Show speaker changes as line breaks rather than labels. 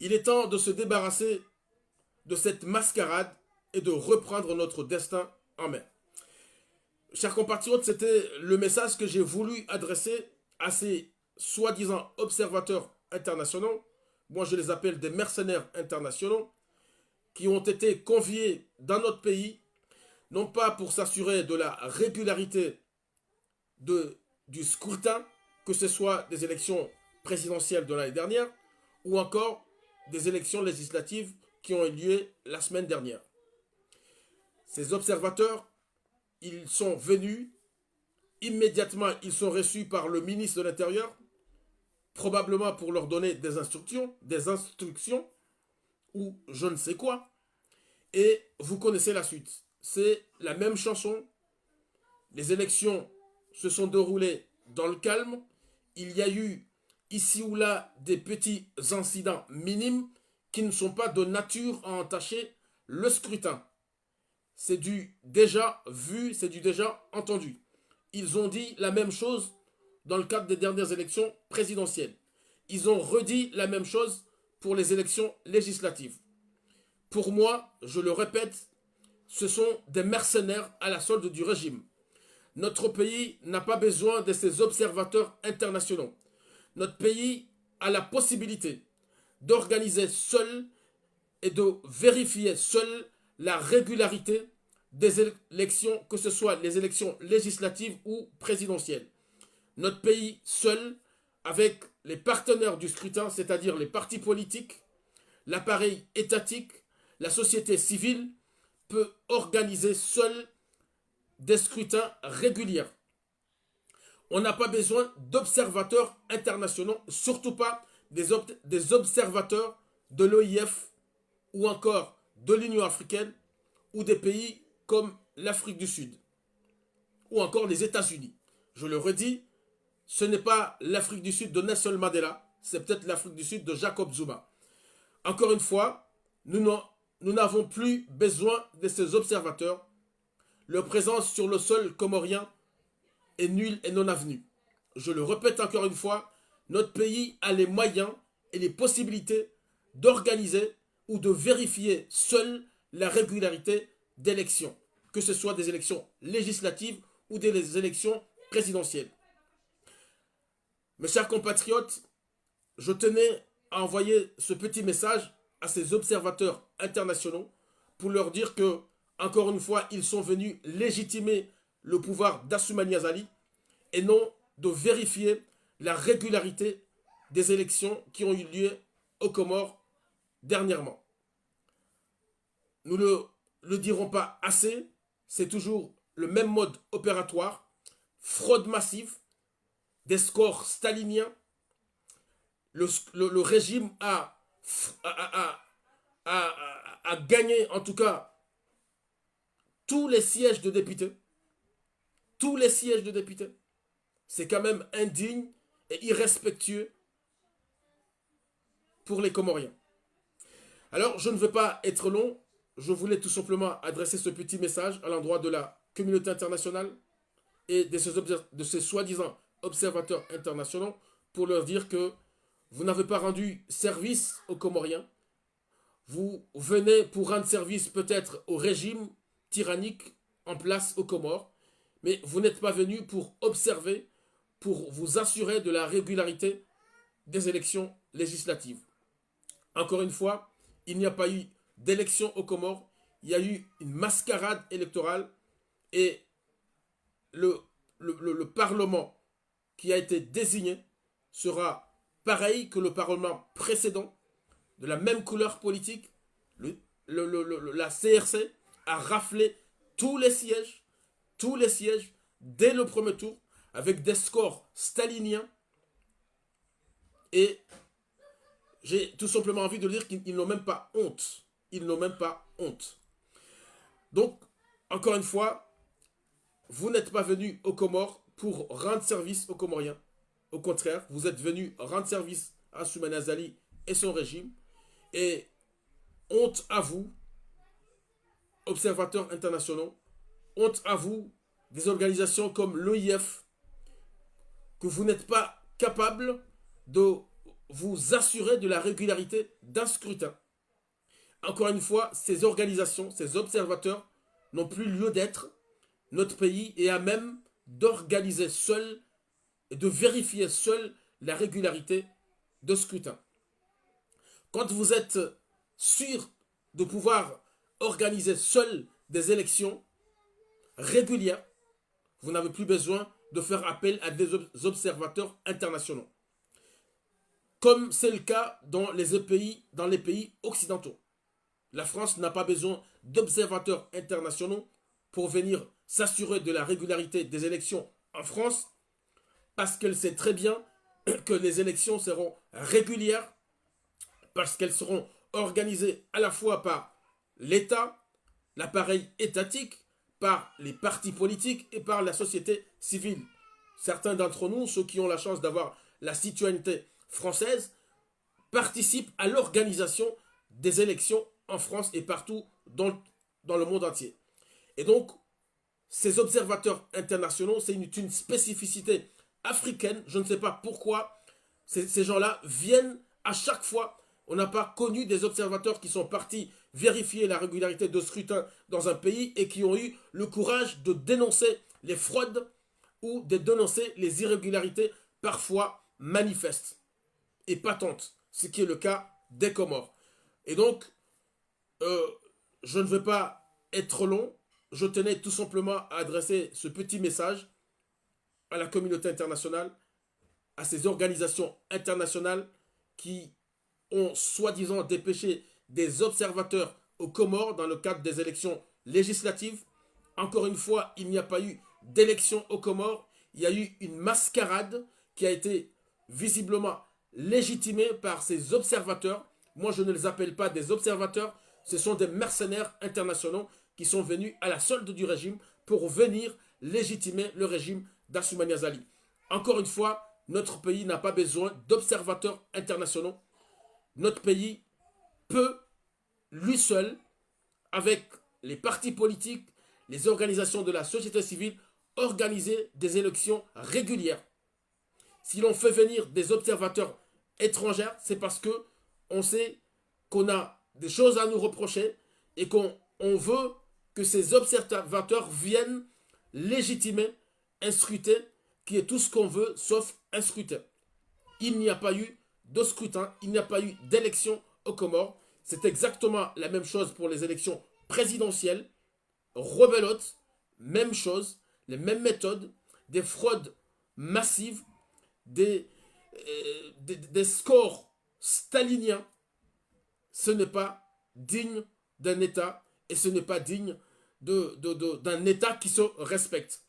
Il est temps de se débarrasser de cette mascarade et de reprendre notre destin en main. Chers compatriotes, c'était le message que j'ai voulu adresser à ces soi-disant observateurs internationaux. Moi, je les appelle des mercenaires internationaux qui ont été conviés dans notre pays, non pas pour s'assurer de la régularité du scrutin, que ce soit des élections présidentielles de l'année dernière ou encore des élections législatives qui ont eu lieu la semaine dernière. Ces observateurs, ils sont venus, immédiatement ils sont reçus par le ministre de l'Intérieur, probablement pour leur donner des instructions ou je ne sais quoi. Et vous connaissez la suite. C'est la même chanson. Les élections se sont déroulées dans le calme. Il y a eu ici ou là des petits incidents minimes qui ne sont pas de nature à entacher le scrutin. C'est du déjà vu, c'est du déjà entendu. Ils ont dit la même chose dans le cadre des dernières élections présidentielles. Ils ont redit la même chose pour les élections législatives. Pour moi, je le répète, ce sont des mercenaires à la solde du régime. Notre pays n'a pas besoin de ces observateurs internationaux. Notre pays a la possibilité d'organiser seul et de vérifier seul la régularité des élections, que ce soit les élections législatives ou présidentielles. Notre pays seul, avec les partenaires du scrutin, c'est-à-dire les partis politiques, l'appareil étatique, la société civile, peut organiser seul des scrutins réguliers. On n'a pas besoin d'observateurs internationaux, surtout pas des observateurs de l'OIF ou encore de l'Union africaine ou des pays comme l'Afrique du Sud ou encore les États-Unis. Je le redis, ce n'est pas l'Afrique du Sud de Nelson Mandela, c'est peut-être l'Afrique du Sud de Jacob Zuma. Encore une fois, nous n'avons plus besoin de ces observateurs. Leur présence sur le sol comorien est nulle et non avenue. Je le répète encore une fois, notre pays a les moyens et les possibilités d'organiser ou de vérifier seul la régularité d'élections, que ce soit des élections législatives ou des élections présidentielles. Mes chers compatriotes, je tenais à envoyer ce petit message à ces observateurs internationaux pour leur dire que, encore une fois, ils sont venus légitimer le pouvoir d'Assoumani Azali et non de vérifier la régularité des élections qui ont eu lieu aux Comores dernièrement. Nous ne le dirons pas assez, c'est toujours le même mode opératoire, fraude massive, des scores staliniens. Le régime a gagné en tout cas tous les sièges de députés. Tous les sièges de députés. C'est quand même indigne et irrespectueux pour les Comoriens. Alors, je ne veux pas être long. Je voulais tout simplement adresser ce petit message à l'endroit de la communauté internationale et de ces soi-disant observateurs internationaux pour leur dire que vous n'avez pas rendu service aux Comoriens. Vous venez pour rendre service peut-être au régime tyrannique en place aux Comores, mais vous n'êtes pas venu pour observer, pour vous assurer de la régularité des élections législatives. Encore une fois, il n'y a pas eu d'élection aux Comores, il y a eu une mascarade électorale et le Parlement qui a été désigné sera pareil que le Parlement précédent, de la même couleur politique. La CRC a raflé tous les sièges dès le premier tour avec des scores staliniens et j'ai tout simplement envie de dire qu'ils n'ont même pas honte. Ils n'ont même pas honte. Donc, encore une fois, vous n'êtes pas venus aux Comores pour rendre service aux Comoriens. Au contraire, vous êtes venus rendre service à Assoumani Azali et son régime. Et honte à vous, observateurs internationaux, honte à vous, des organisations comme l'OIF, que vous n'êtes pas capables de vous assurer de la régularité d'un scrutin. Encore une fois, ces organisations, ces observateurs n'ont plus lieu d'être. Notre pays est à même d'organiser seul et de vérifier seul la régularité de scrutin. Quand vous êtes sûr de pouvoir organiser seul des élections régulières, vous n'avez plus besoin de faire appel à des observateurs internationaux. Comme c'est le cas dans les pays occidentaux. La France n'a pas besoin d'observateurs internationaux pour venir s'assurer de la régularité des élections en France, parce qu'elle sait très bien que les élections seront régulières, parce qu'elles seront organisées à la fois par l'État, l'appareil étatique, par les partis politiques et par la société civile. Certains d'entre nous, ceux qui ont la chance d'avoir la citoyenneté française, participent à l'organisation des élections en France et partout dans le monde entier. Et donc, ces observateurs internationaux, c'est une spécificité africaine. Je ne sais pas pourquoi ces gens-là viennent à chaque fois. On n'a pas connu des observateurs qui sont partis vérifier la régularité de scrutin dans un pays et qui ont eu le courage de dénoncer les fraudes ou de dénoncer les irrégularités parfois manifestes et patentes, ce qui est le cas des Comores. Et donc, je ne veux pas être long. Je tenais tout simplement à adresser ce petit message à la communauté internationale, à ces organisations internationales qui ont soi-disant dépêché des observateurs aux Comores dans le cadre des élections législatives. Encore une fois, il n'y a pas eu d'élection aux Comores. Il y a eu une mascarade qui a été visiblement légitimée par ces observateurs. Moi, je ne les appelle pas des observateurs. Ce sont des mercenaires internationaux qui sont venus à la solde du régime pour venir légitimer le régime d'Assoumani Azali. Encore une fois, notre pays n'a pas besoin d'observateurs internationaux. Notre pays peut, lui seul, avec les partis politiques, les organisations de la société civile, organiser des élections régulières. Si l'on fait venir des observateurs étrangers, c'est parce que on sait qu'on a des choses à nous reprocher et qu'on veut que ces observateurs viennent légitimer un scrutin qui est tout ce qu'on veut sauf un scrutin. Il n'y a pas eu de scrutin, il n'y a pas eu d'élection aux Comores. C'est exactement la même chose pour les élections présidentielles. Rebelote, même chose, les mêmes méthodes, des fraudes massives, des scores staliniens. Ce n'est pas digne d'un État et ce n'est pas digne d'un État qui se respecte.